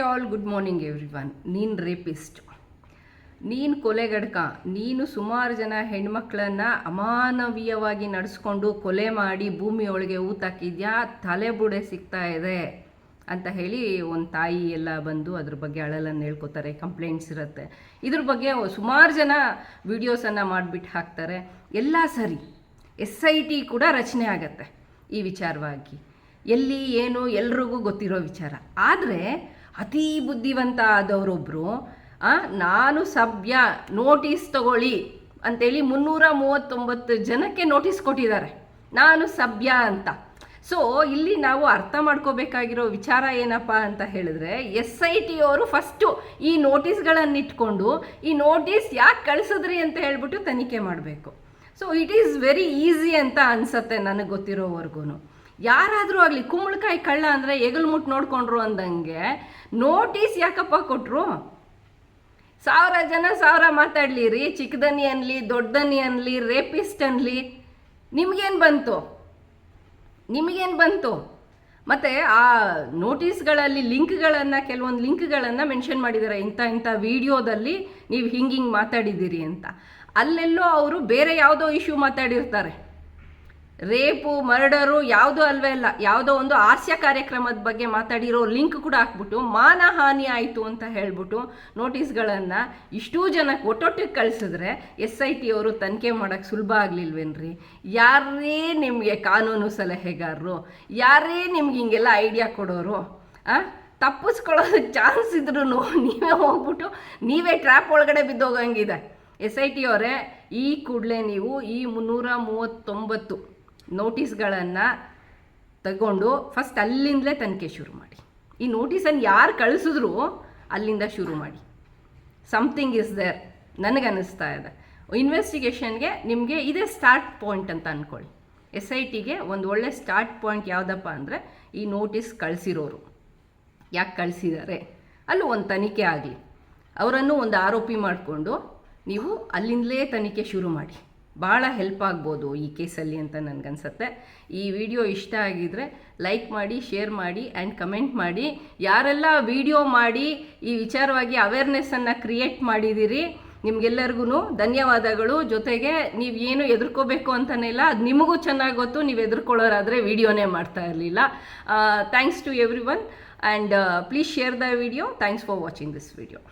All good morning everyone. ನೀನು rapist, ನೀನು ಕೊಲೆಗಡಕ, ನೀನು ಸುಮಾರು ಜನ ಹೆಣ್ಮಕ್ಳನ್ನು ಅಮಾನವೀಯವಾಗಿ ನಡೆಸ್ಕೊಂಡು ಕೊಲೆ ಮಾಡಿ ಭೂಮಿಯೊಳಗೆ ಊತಾಕಿದ್ಯಾ, ತಲೆ ಬುಡೆ ಸಿಗ್ತಾ ಇದೆ ಅಂತ ಹೇಳಿ ಒಂದು ತಾಯಿ ಎಲ್ಲ ಬಂದು ಅದ್ರ ಬಗ್ಗೆ ಅಳಲನ್ನು ಹೇಳ್ಕೊತಾರೆ, ಕಂಪ್ಲೇಂಟ್ಸ್ ಇರುತ್ತೆ. ಇದ್ರ ಬಗ್ಗೆ ಸುಮಾರು ಜನ ವಿಡಿಯೋಸನ್ನು ಮಾಡಿಬಿಟ್ಟು ಹಾಕ್ತಾರೆ. ಎಲ್ಲ ಸರಿ, SIT ಕೂಡ ರಚನೆ ಆಗತ್ತೆ ಈ ವಿಚಾರವಾಗಿ. ಎಲ್ಲಿ ಏನು ಎಲ್ರಿಗೂ ಗೊತ್ತಿರೋ ವಿಚಾರ. ಆದರೆ ಅತೀ ಬುದ್ಧಿವಂತ ಆದವರೊಬ್ಬರು ನಾನು ಸಭ್ಯ, ನೋಟಿಸ್ ತಗೊಳ್ಳಿ ಅಂತೇಳಿ 339 ಜನಕ್ಕೆ ನೋಟಿಸ್ ಕೊಟ್ಟಿದ್ದಾರೆ, ನಾನು ಸಭ್ಯ ಅಂತ. ಸೊ ಇಲ್ಲಿ ನಾವು ಅರ್ಥ ಮಾಡ್ಕೋಬೇಕಾಗಿರೋ ವಿಚಾರ ಏನಪ್ಪ ಅಂತ ಹೇಳಿದ್ರೆ, SIT ಅವರು ಫಸ್ಟು ಈ ನೋಟಿಸ್ಗಳನ್ನು ಇಟ್ಕೊಂಡು ಈ ನೋಟಿಸ್ ಯಾಕೆ ಕಳಿಸಿದ್ರಿ ಅಂತ ಹೇಳ್ಬಿಟ್ಟು ತನಿಖೆ ಮಾಡಬೇಕು. So it is very easy ಅಂತ ಅನಿಸತ್ತೆ ನನಗೆ ಗೊತ್ತಿರೋವರೆಗೂ. ಯಾರಾದರೂ ಆಗಲಿ ಕುಂಬಳಕಾಯಿ ಕಳ್ಳ ಅಂದರೆ ಎಗಲು ಮುಟ್ಟು ನೋಡ್ಕೊಂಡ್ರು ಅಂದಂಗೆ ನೋಟಿಸ್ ಯಾಕಪ್ಪ ಕೊಟ್ಟರು? 1000 ಜನ 1000 ಮಾತಾಡಲಿ ರೀ, ಚಿಕ್ಕದನಿ ಅನ್ನಲಿ ದೊಡ್ಡದನಿ ಅನ್ನಲಿ ರೇಪಿಸ್ಟ್ ಅನ್ನಲಿ, ನಿಮಗೇನು ಬಂತು? ಮತ್ತು ಆ ನೋಟಿಸ್ಗಳಲ್ಲಿ ಲಿಂಕ್ಗಳನ್ನು, ಕೆಲವೊಂದು ಲಿಂಕ್ಗಳನ್ನು ಮೆನ್ಷನ್ ಮಾಡಿದ್ದಾರೆ, ಇಂಥ ವಿಡಿಯೋದಲ್ಲಿ ನೀವು ಹಿಂಗೆ ಮಾತಾಡಿದ್ದೀರಿ ಅಂತ. ಅಲ್ಲೆಲ್ಲೋ ಅವರು ಬೇರೆ ಯಾವುದೋ ಇಶ್ಯೂ ಮಾತಾಡಿರ್ತಾರೆ, ರೇಪು ಮರ್ಡರು ಯಾವುದೋ ಅಲ್ವೇ ಅಲ್ಲ, ಯಾವುದೋ ಒಂದು ಹಾಸ್ಯ ಕಾರ್ಯಕ್ರಮದ ಬಗ್ಗೆ ಮಾತಾಡಿರೋ ಲಿಂಕ್ ಕೂಡ ಹಾಕ್ಬಿಟ್ಟು ಮಾನಹಾನಿ ಆಯಿತು ಅಂತ ಹೇಳ್ಬಿಟ್ಟು ನೋಟಿಸ್ಗಳನ್ನು ಇಷ್ಟೂ ಜನಕ್ಕೆ ಒಟ್ಟೊಟ್ಟಿಗೆ ಕಳಿಸಿದ್ರೆ SIT ಅವರು ತನಿಖೆ ಮಾಡೋಕ್ಕೆ ಸುಲಭ ಆಗಲಿಲ್ವೇನ್ರಿ? ಯಾರೇ ನಿಮಗೆ ಕಾನೂನು ಸಲಹೆಗಾರರು, ಯಾರೇ ನಿಮ್ಗೆ ಹಿಂಗೆಲ್ಲ ಐಡಿಯಾ ಕೊಡೋರು? ತಪ್ಪಿಸ್ಕೊಳ್ಳೋದಕ್ಕೆ ಚಾನ್ಸ್ ಇದ್ರೂ ನೀವೇ ಹೋಗ್ಬಿಟ್ಟು ನೀವೇ ಟ್ರ್ಯಾಪ್ ಒಳಗಡೆ ಬಿದ್ದೋಗಂಗಿದೆ. SIT ಅವರೇ, ಈ ಕೂಡಲೇ ನೀವು ಈ 339 ನೋಟಿಸ್ಗಳನ್ನು ತಗೊಂಡು ಫಸ್ಟ್ ಅಲ್ಲಿಂದಲೇ ತನಿಖೆ ಶುರು ಮಾಡಿ. ಈ ನೋಟಿಸನ್ನು ಯಾರು ಕಳಿಸಿದ್ರು ಅಲ್ಲಿಂದ ಶುರು ಮಾಡಿ. ಸಮಥಿಂಗ್ ಇಸ್ ದೇರ್ ನನಗನ್ನಿಸ್ತಾ ಇದೆ. ಇನ್ವೆಸ್ಟಿಗೇಷನ್ಗೆ ನಿಮಗೆ ಇದೇ ಸ್ಟಾರ್ಟ್ ಪಾಯಿಂಟ್ ಅಂತ ಅಂದ್ಕೊಳ್ಳಿ. SITಗೆ ಒಂದು ಒಳ್ಳೆ ಸ್ಟಾರ್ಟ್ ಪಾಯಿಂಟ್ ಯಾವುದಪ್ಪ ಅಂದರೆ, ಈ ನೋಟಿಸ್ ಕಳಿಸಿರೋರು ಯಾಕೆ ಕಳಿಸಿದ್ದಾರೆ ಅಲ್ಲೂ ಒಂದು ತನಿಖೆ ಆಗಲಿ. ಅವರನ್ನು ಒಂದು ಆರೋಪಿ ಮಾಡಿಕೊಂಡು ನೀವು ಅಲ್ಲಿಂದಲೇ ತನಿಖೆ ಶುರು ಮಾಡಿ. ಭಾಳ ಹೆಲ್ಪ್ ಆಗ್ಬೋದು ಈ ಕೇಸಲ್ಲಿ ಅಂತ ನನಗನ್ಸುತ್ತೆ. ಈ ವಿಡಿಯೋ ಇಷ್ಟ ಆಗಿದರೆ ಲೈಕ್ ಮಾಡಿ, ಶೇರ್ ಮಾಡಿ ಆ್ಯಂಡ್ ಕಮೆಂಟ್ ಮಾಡಿ. ಯಾರೆಲ್ಲ ವಿಡಿಯೋ ಮಾಡಿ ಈ ವಿಚಾರವಾಗಿ ಅವೇರ್ನೆಸ್ಸನ್ನು ಕ್ರಿಯೇಟ್ ಮಾಡಿದ್ದೀರಿ, ನಿಮಗೆಲ್ಲರಿಗೂ ಧನ್ಯವಾದಗಳು. ಜೊತೆಗೆ ನೀವು ಏನು ಎದುರ್ಕೋಬೇಕು ಅಂತಲೇ ಇಲ್ಲ, ಅದು ನಿಮಗೂ ಚೆನ್ನಾಗಿ ಗೊತ್ತು. ನೀವು ಎದುರ್ಕೊಳ್ಳೋರಾದರೆ ವಿಡಿಯೋನೇ ಮಾಡ್ತಾ ಇರಲಿಲ್ಲ. Thanks to everyone and please share the video. Thanks for watching this video.